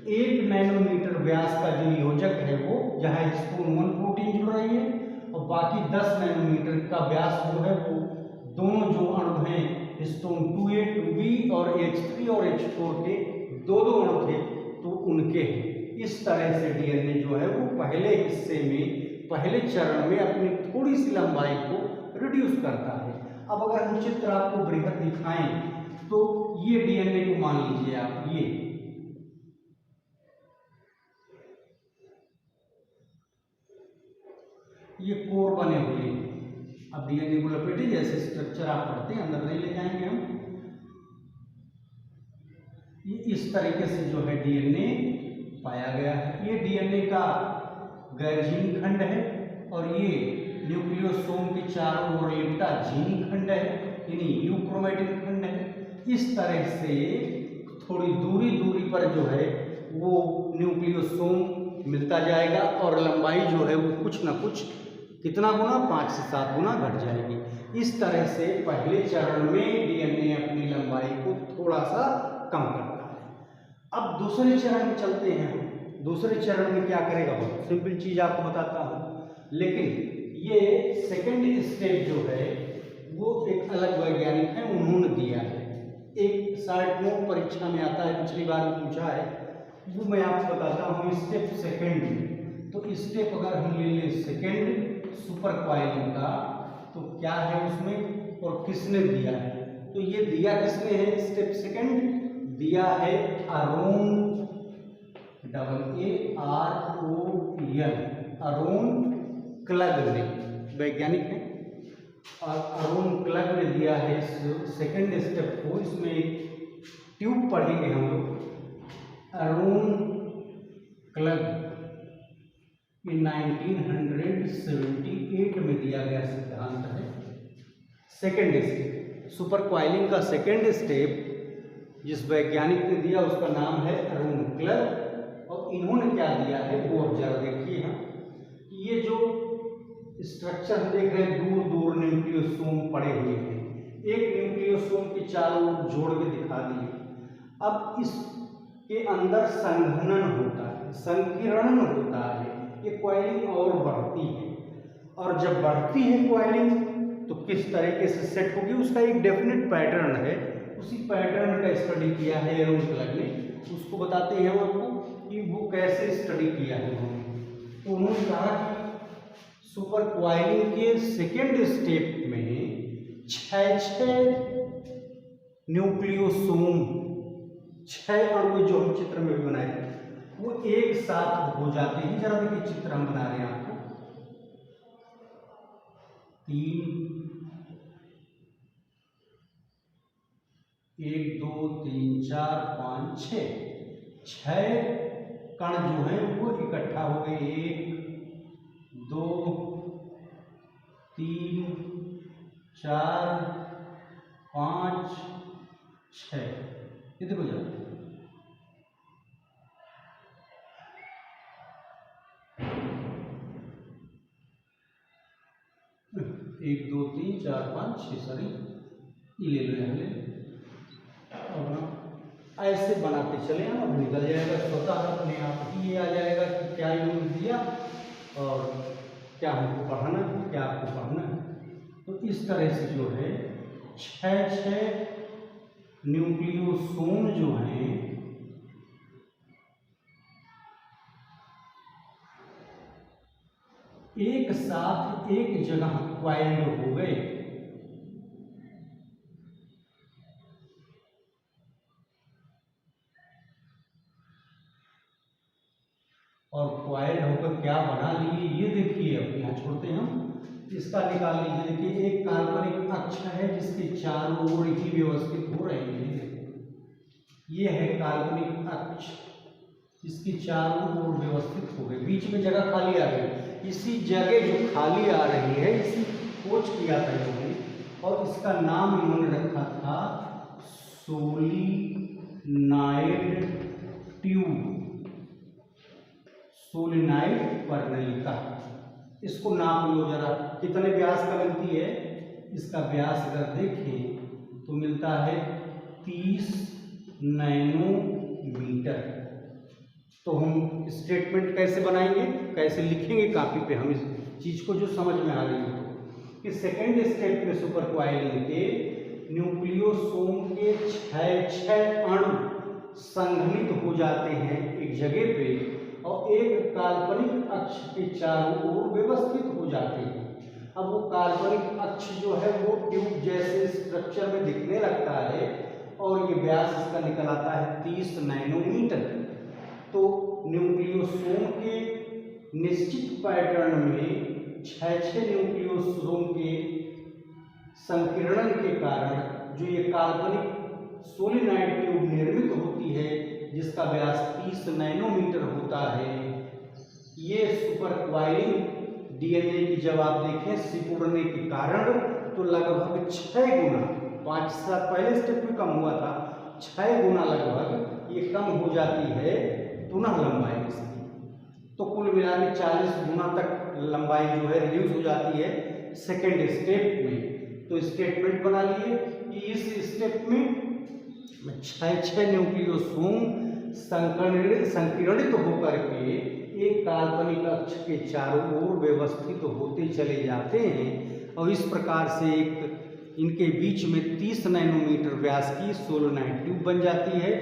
1 नैनोमीटर व्यास का जो योजक है वो जहाँ हिस्टोन 1 प्रोटीन जुड़ रही है और बाकी 10 नैनोमीटर का व्यास जो है वो दोनों जो अणु हैं हिस्टोन 2A 2B और H3 और H4 के दो अणु थे तो उनके हैं। इस तरह से डीएनए जो है वो पहले हिस्से में पहले चरण में अपनी थोड़ी सी लंबाई को रिड्यूस करता है। अब अगर हम चित्र आपको बृहद दिखाएं तो ये डीएनए को मान लीजिए आप, ये कोर बने हुए हैं। अब डीएनए को लपेटे, जैसे स्ट्रक्चर आप पढ़ते हैं अंदर नहीं ले जाएंगे हम। ये इस तरीके से जो है डीएनए पाया गया है। ये डीएनए का गैरझिनी खंड है और ये न्यूक्लियोसोम के चारों ओर लिपटा झिनी खंड है, यानी यूक्रोमेटिन खंड है। इस तरह से थोड़ी दूरी पर जो है वो न्यूक्लियोसोम मिलता जाएगा और लंबाई जो है वो कुछ ना कुछ कितना गुना, 5 से 7 गुना घट जाएगी। इस तरह से पहले चरण में डीएनए अपनी लंबाई को थोड़ा सा कम करता है। अब दूसरे चरण में चलते हैं। दूसरे चरण में क्या करेगा, बहुत सिंपल चीज आपको बताता हूं, लेकिन ये सेकंड स्टेप जो है वो एक अलग वैज्ञानिक है, उन्होंने दिया है। एक शार्ट नोट परीक्षा में आता है, पिछली बार में पूछा है, वो मैं आपको बताता हूँ। स्टेप सेकंड, तो स्टेप अगर हम ले लें सेकंड सुपर क्वाइलिंग का, तो क्या है उसमें और किसने दिया है, तो ये दिया किसने है स्टेप सेकंड, दिया है अरोन, AARON, अरोन क्लग ने, वैज्ञानिक है, और अरोन क्लग ने दिया है इस सेकंड स्टेप को। इसमें एक ट्यूब पढ़ेंगे हम लोग। अरोन क्लग ये 1978 में दिया गया सिद्धांत है। सेकेंड स्टेप सुपर क्वाइलिंग का सेकेंड स्टेप जिस वैज्ञानिक ने दिया उसका नाम है अरोन क्लग, और इन्होंने क्या दिया है वो अब जरा देखिए। हम ये जो स्ट्रक्चर हम देख रहे हैं, दूर न्यूक्लियोसोम पड़े हुए हैं, एक न्यूक्लियोसोम के चारों ओर जोड़ के दिखा दिए। अब इसके अंदर संघनन होता है, संकीर्णन होता है, ये क्वाइलिंग और बढ़ती है, और जब बढ़ती है क्वाइलिंग तो किस तरीके से सेट होगी उसका एक डेफिनेट पैटर्न है। उसी पैटर्न का स्टडी किया है अरोन क्लग ने, उसको बताते हैं हम आपको कि वो कैसे स्टडी किया है उन्होंने। तो उन्होंने कहा कि सुपर क्वाइलिंग के सेकेंड स्टेप में 6 न्यूक्लियोसोम, 6 अणु जो हम चित्र में भी बनाए थे वो एक साथ हो जाते हैं। जरा देखिए चित्र हम बना रहे हैं आपको, 3 1 2 3 4 5 6 कण जो है वो इकट्ठा हो गए, 1 2 3 4 5 6, ये देखो जरा, एक दो तीन चार पाँच छः, सॉरी ये ले लो, यहाँ ले, और ऐसे बनाते चले हम, अब निकल जाएगा स्वतः अपने आप ही ये आ जाएगा कि क्या यूज दिया और क्या हमको पढ़ाना है, क्या आपको पढ़ना है। तो इस तरह से जो है 6 न्यूक्लियोसोम जो हैं एक साथ एक जगह क्वाइल्ड हो गए, और क्वाइल्ड होकर क्या बना लिए ये देखिए। अब यहाँ छोड़ते हैं हम, इसका निकाल लीजिए। देखिए एक काल्पनिक अक्ष है जिसके चारों ओर ही व्यवस्थित हो रहे हैं, ये है काल्पनिक अक्ष, इसकी चारों ओर व्यवस्थित हो गए, बीच में जगह खाली आ गई। इसी जगह जो खाली आ रही है इसी खोज किया था इन्होंने, और इसका नाम इन्होंने रखा था सोलिनाइड ट्यूब, सोलिनाइड पर्णलिका। इसको नाप लो जरा, कितने व्यास का मिलती है, इसका व्यास अगर देखें तो मिलता है 30 नैनोमीटर। तो हम स्टेटमेंट कैसे बनाएंगे, कैसे लिखेंगे कापी पे, हम इस चीज को जो समझ में आ रही हो कि सेकेंड स्टेप में सुपर क्वाइलिंग के न्यूक्लियोसोम के 6 अणु संघनित हो जाते हैं एक जगह पे और एक काल्पनिक अक्ष के चारों ओर व्यवस्थित हो जाते हैं। अब वो काल्पनिक अक्ष जो है वो ट्यूब जैसे स्ट्रक्चर में दिखने लगता है और ये व्यास इसका निकल आता है 30 नैनोमीटर। तो न्यूक्लियोसोम के निश्चित पैटर्न में 6 न्यूक्लियोसोम के संकीर्णन के कारण जो ये काल्पनिक सोलेनॉइड ट्यूब निर्मित होती है जिसका व्यास 30 नैनोमीटर होता है। ये सुपर क्वाइलिंग डीएनए की जब आप देखें सिकुड़ने के कारण तो लगभग 6 गुना, 5 साल पहले स्टेप में कम हुआ था, 6 गुना लगभग ये कम हो जाती है पुनः लंबाई इसकी। तो कुल मिला के 40 गुना तक लंबाई जो है रिड्यूस हो जाती है सेकेंड स्टेप में। तो स्टेटमेंट बना लिए कि इस स्टेप में 6 न्यूक्लियोसोम संकीर्णित होकर के एक काल्पनिक अक्ष के चारों ओर व्यवस्थित होते चले जाते हैं और इस प्रकार से एक इनके बीच में 30 नैनोमीटर व्यास की सोलेनॉइड ट्यूब बन जाती है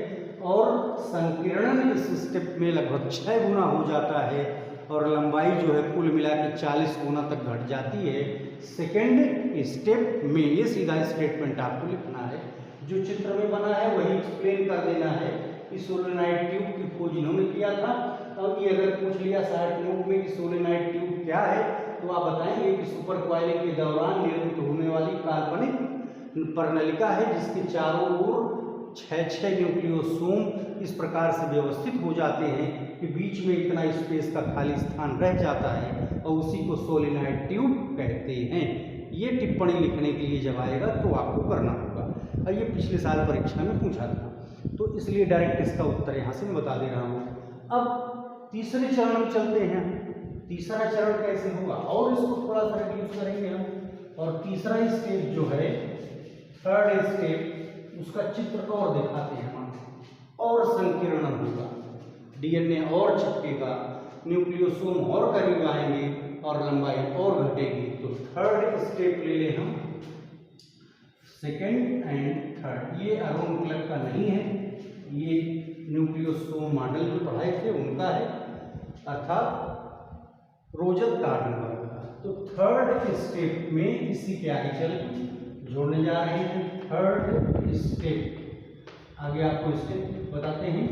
और संकीर्णन इस स्टेप में लगभग 6 गुना हो जाता है और लंबाई जो है कुल मिला के 40 गुना तक घट जाती है सेकेंड स्टेप में। ये सीधा स्टेटमेंट आपको लिखना है, जो चित्र में बना है वही एक्सप्लेन कर देना है कि सोलेनॉइड ट्यूब की खोज इन्होंने किया था। और ये अगर पूछ लिया शार्ट नोट में कि सोलेनॉइड ट्यूब क्या है तो आप बताएंगे कि सुपर क्वाइलिंग के दौरान निर्मित होने वाली काल्पनिक प्रणालिका है जिसके चारों ओर 6 न्यूक्लियोसोम इस प्रकार से व्यवस्थित हो जाते हैं कि बीच में इतना स्पेस का खाली स्थान रह जाता है और उसी को सोलेनॉइड ट्यूब कहते हैं। ये टिप्पणी लिखने के लिए जब आएगा तो आपको करना होगा और ये पिछले साल परीक्षा में पूछा था तो इसलिए डायरेक्ट इसका उत्तर यहाँ से मैं बता दे रहा हूँ। अब तीसरे चरण में चलते हैं। तीसरा चरण कैसे होगा और इसको थोड़ा सा रिड्यूस करेंगे हम। और तीसरा स्टेप जो है थर्ड स्टेप उसका चित्र और दिखाते हैं हम। और संकीर्णन होगा, डीएनए और चिपकेगा, न्यूक्लियोसोम और करीब आएंगे और लंबाई और घटेगी। तो थर्ड स्टेप ले लें हम, सेकेंड एंड थर्ड। ये अरुण क्लर्क का नहीं है, ये न्यूक्लियोसोम मॉडल जो पढ़ाए थे उनका है, अर्थात रोजर कार्डनबर्ग का। तो थर्ड स्टेप में इसी के आगे चल जोड़ने जा रहे हैं। थर्ड स्टेप आगे आपको स्टेप बताते हैं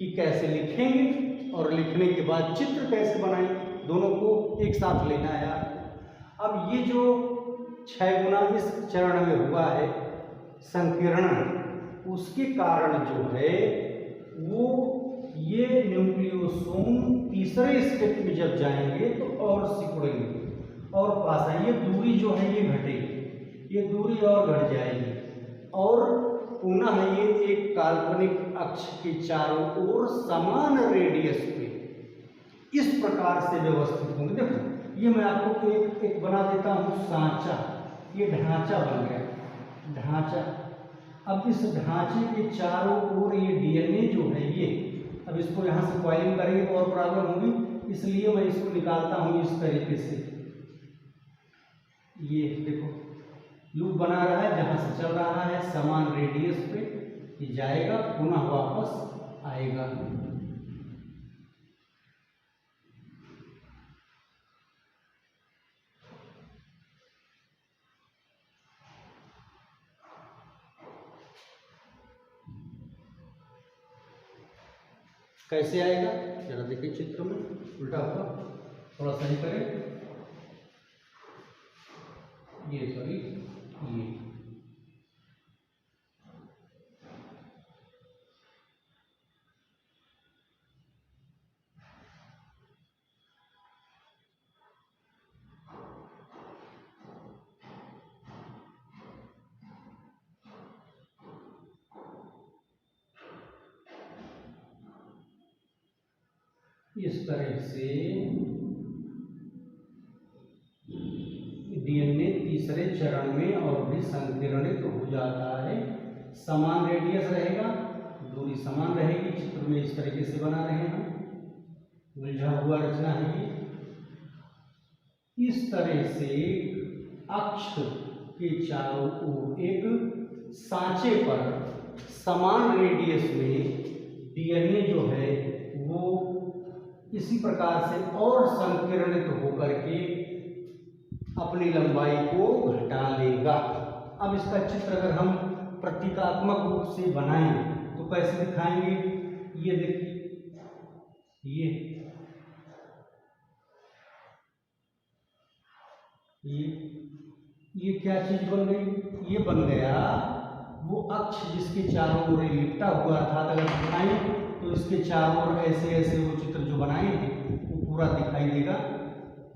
कि कैसे लिखेंगे और लिखने के बाद चित्र कैसे बनाएंगे, दोनों को एक साथ लेना है। अब ये जो 6 गुना इस चरण में हुआ है संकीर्णन, उसके कारण जो है वो ये न्यूक्लियोसोम तीसरे स्टेप में जब जाएंगे तो और सिकुड़ेंगे और पास आएंगे। ये दूरी जो है ये घटेगी, ये दूरी और घट जाएगी और पुनः ये एक काल्पनिक अक्ष के चारों ओर समान रेडियस पे इस प्रकार से व्यवस्थित होंगे। देखो ये मैं आपको एक बना देता हूँ सांचा, ये ढांचा बन गया ढांचा। अब इस ढांचे के चारों ओर ये डीएनए जो है ये, अब इसको यहाँ से क्वाइलिंग करेंगे तो और प्रॉब्लम होगी, इसलिए मैं इसको निकालता हूँ इस तरीके से। ये देखो लूप बना रहा है, जहाँ से चल रहा है समान रेडियस पे ये जाएगा, पुनः वापस आएगा। कैसे आएगा जरा देखिए चित्र में, उल्टा होगा, थोड़ा सही करें। ये सॉरी ये इस तरह से डीएनए तीसरे चरण में और भी संकीर्णित हो जाता है। समान रेडियस रहेगा, दूरी समान रहेगी। चित्र में इस तरीके से बना रहे हैं हम, उलझा हुआ रचना है ये। इस तरह से अक्ष के चारों ओर एक सांचे पर समान रेडियस में डीएनए जो है वो इसी प्रकार से और संकीर्णित होकर के अपनी लंबाई को घटा लेगा। अब इसका चित्र अगर हम प्रतीकात्मक रूप से बनाएं तो कैसे दिखाएंगे? ये देखिए, ये क्या चीज बन गई? ये बन गया वो अक्ष जिसके चारों ओर लिपटा हुआ, अर्थात अगर दिखाएं तो इसके चारों ओर ऐसे ऐसे वो चित्र जो बनाए हैं वो पूरा दिखाई देगा।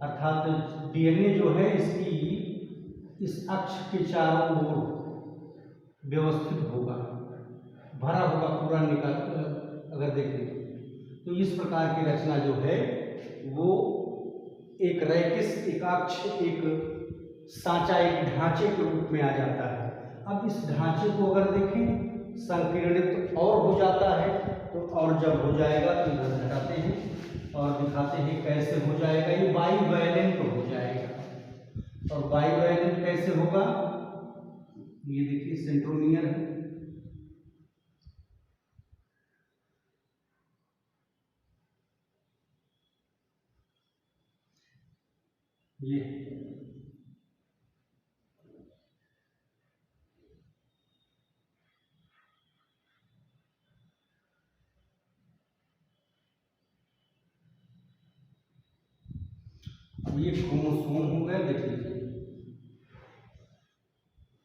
अर्थात डीएनए जो है इसकी इस अक्ष के चारों ओर व्यवस्थित होगा, भरा होगा पूरा निकल। अगर देखें तो इस प्रकार की रचना जो है वो एक रैकिस, एक अक्ष, एक सांचा, एक ढांचे के रूप में आ जाता है। अब इस ढांचे को अगर देखें संकीर्णित और हो जाता है, तो और जब हो जाएगा तो इधर हटाते हैं और दिखाते हैं कैसे हो जाएगा। ये बाईवैलेंट हो जाएगा। और बाईवैलेंट कैसे होगा? ये देखिए सेंट्रोमियर है, ये क्रोमोसोम हो गया। देख लीजिए,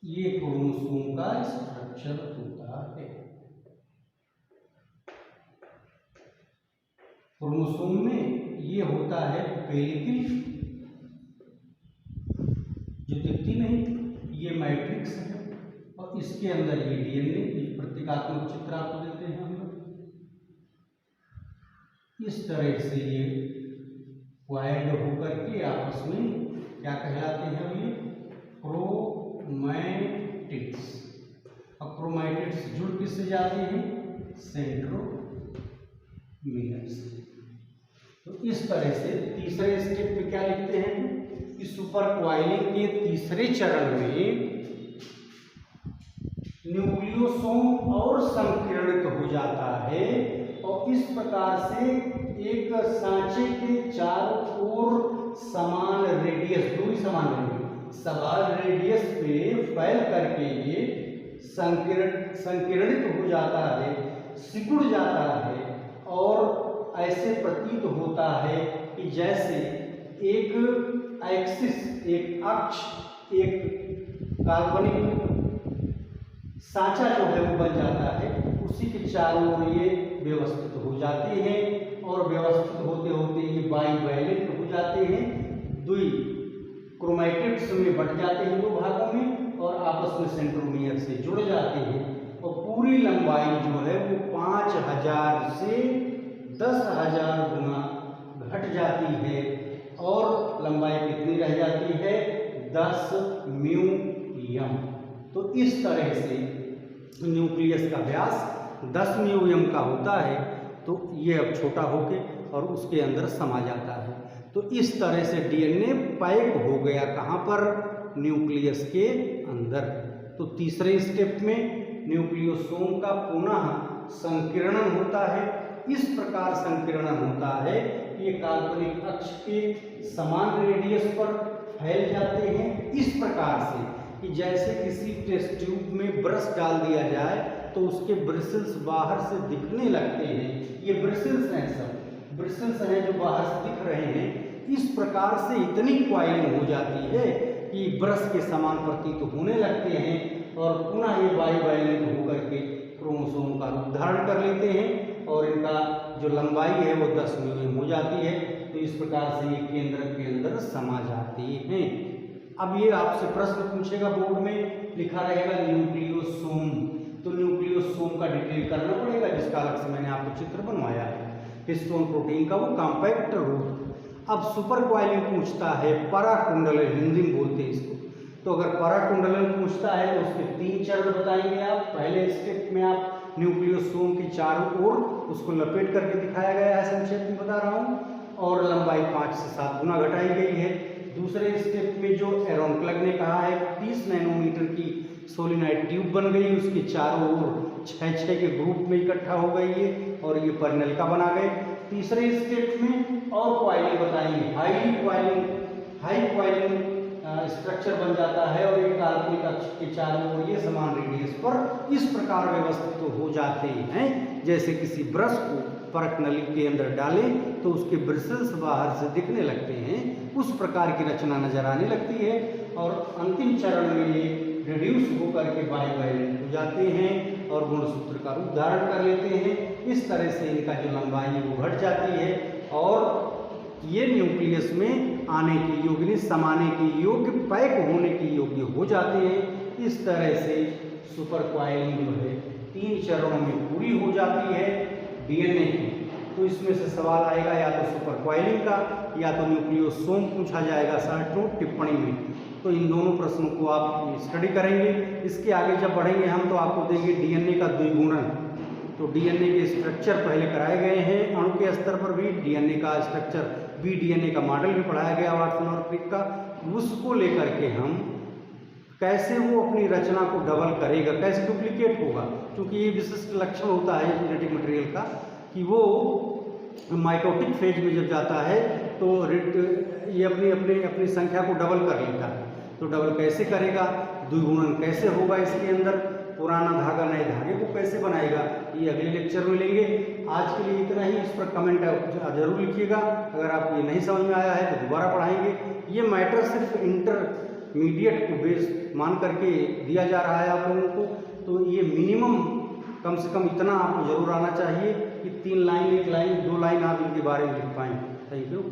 ये क्रोमोसोम का स्ट्रक्चर होता है। क्रोमोसोम में ये होता है पेलिकल, जो दिखती नहीं, ये मैट्रिक्स है, और इसके अंदर ये डीएनए, प्रतीकात्मक चित्र आपको देते हैं हम लोग। इस तरह से ये वाइड होकर के आपस में क्या कहलाते हैं? ये क्रोमैटिड्स। अब क्रोमैटिड्स जुड़ किससे जाते हैं? सेंट्रोमियर से। तो इस तरह से तीसरे स्टेप में क्या लिखते हैं कि सुपर क्वाइलिंग के तीसरे चरण में न्यूक्लियोसोम और संकीर्णित हो जाता है, और इस प्रकार से एक सांचे के चारों ओर समान रेडियस, दूरी समान रेडियस पे फैल करके ये संकीर्णित हो जाता है, सिकुड़ जाता है, और ऐसे प्रतीत होता है कि जैसे एक एक्सिस, एक अक्ष, एक काल्पनिक सांचा जो है वो बन जाता है, उसी के चारों ओर ये व्यवस्थित हो जाते हैं, और व्यवस्थित होते होते ये बाईवैलेंट हो जाते हैं, दुई क्रोमैटिड्स में बट जाते हैं दो भागों में, और आपस में सेंट्रोमियर से जुड़ जाते हैं, और पूरी लंबाई जो है वो 5000 से 10,000 गुना घट जाती है, और लंबाई कितनी रह जाती है? 10 म्यू। तो इस तरह से न्यूक्लियस का व्यास 10 म्यू का होता है, तो ये अब छोटा होके और उसके अंदर समा जाता है। तो इस तरह से डीएनए पैक हो गया कहाँ पर? न्यूक्लियस के अंदर। तो तीसरे स्टेप में न्यूक्लियोसोम का पुनः संकीर्णन होता है। इस प्रकार संकीर्णन होता है कि ये काल्पनिक अक्ष के समान रेडियस पर फैल जाते हैं, इस प्रकार से कि जैसे किसी टेस्ट ट्यूब में ब्रश डाल दिया जाए तो उसके ब्रिसल्स बाहर से दिखने लगते हैं। ये ब्रिसल्स हैं, सब ब्रिसल्स हैं जो बाहर से दिख रहे हैं। इस प्रकार से इतनी क्वाइलिंग हो जाती है कि ब्रश के समान प्रतीत होने लगते हैं, और पुनः ये बाईवैलेंट होकर के क्रोमोसोम का रूप धारण कर लेते हैं, और इनका जो लंबाई है वो 10 म्यू हो जाती है। तो इस प्रकार से ये केंद्र के अंदर समा जाती हैं। अब ये आपसे प्रश्न पूछेगा बोर्ड में, लिखा रहेगा न्यूक्लियोसोम, तो न्यूक्लियोसोम का डिटेल करना पड़ेगा, जिसका अलग से मैंने आपको चित्र बनवाया है, हिस्टोन प्रोटीन का वो कॉम्पैक्ट रूप। अब सुपर क्वाइलिंग पूछता है पराकुंडलन, हिंदी में बोलते हैं इसको। तो अगर पराकुंडलन पूछता है तो उसके 3 चरण बताएंगे आप। पहले स्टेप में आप न्यूक्लियोसोम के चारों ओर उसको लपेट करके दिखाया गया है, संक्षेप में बता रहा हूँ, और लंबाई 5 से 7 गुना घटाई गई है। दूसरे स्टेप में जो एरोन क्लग ने कहा है 30 नैनोमीटर की सोलिनॉइड ट्यूब बन गई, उसके चारों ओर 6 के ग्रुप में इकट्ठा हो गई है और ये परनल का बना गए। तीसरे स्टेप में और कॉइलिंग बताएंगे, हाई कॉइलिंग स्ट्रक्चर बन जाता है और एक काल्पनिक अक्ष के चारों ओर ये समान रेडियस पर इस प्रकार व्यवस्थित हो जाते हैं जैसे किसी ब्रश को परख नली के अंदर डालें तो उसके ब्रिसल्स बाहर से दिखने लगते हैं, उस प्रकार की रचना नजर आने लगती है। और अंतिम चरण में ये रिड्यूस होकर के बाइवैलेंट हो जाते हैं और गुणसूत्र का रूप धारण कर लेते हैं। इस तरह से इनका जो लंबाई है वो घट जाती है और ये न्यूक्लियस में आने के योग्य, समाने के योग्य, पैक होने के योग्य हो जाते हैं। इस तरह से सुपर कॉइलिंग जो है 3 चरणों में पूरी हो जाती है डीएनए की। तो इसमें से सवाल आएगा या तो सुपर कॉइलिंग का या तो न्यूक्लियोसोम पूछा जाएगा शॉर्ट नोट टिप्पणी में। तो इन दोनों प्रश्नों को आप स्टडी करेंगे। इसके आगे जब बढ़ेंगे हम तो आपको देंगे डीएनए का द्विगुणन। तो डीएनए के स्ट्रक्चर पहले कराए गए हैं, अणु के स्तर पर भी डीएनए का स्ट्रक्चर, बी डीएनए का मॉडल भी पढ़ाया गया वाटसन और क्रिक का। उसको लेकर के हम कैसे वो अपनी रचना को डबल करेगा, कैसे डुप्लीकेट होगा, क्योंकि ये विशिष्ट लक्षण होता है जेनेटिक मटेरियल का कि वो माइटोटिक फेज में जब जाता है तो ये अपनी संख्या को डबल कर लेता है। तो डबल कैसे करेगा, द्विगुणन कैसे होगा, इसके अंदर पुराना धागा नए धागे को कैसे बनाएगा, ये अगले लेक्चर में लेंगे। आज के लिए इतना ही। इस पर कमेंट जरूर लिखिएगा। अगर आपको ये नहीं समझ में आया है तो दोबारा पढ़ाएंगे। ये मैटर सिर्फ इंटरमीडिएट को बेस मान करके दिया जा रहा है आप लोगों को। तो ये मिनिमम कम से कम इतना आपको जरूर आना चाहिए कि 3 लाइन, 1 लाइन, 2 लाइन आप इनके बारे में लिख पाएँ। Thank you.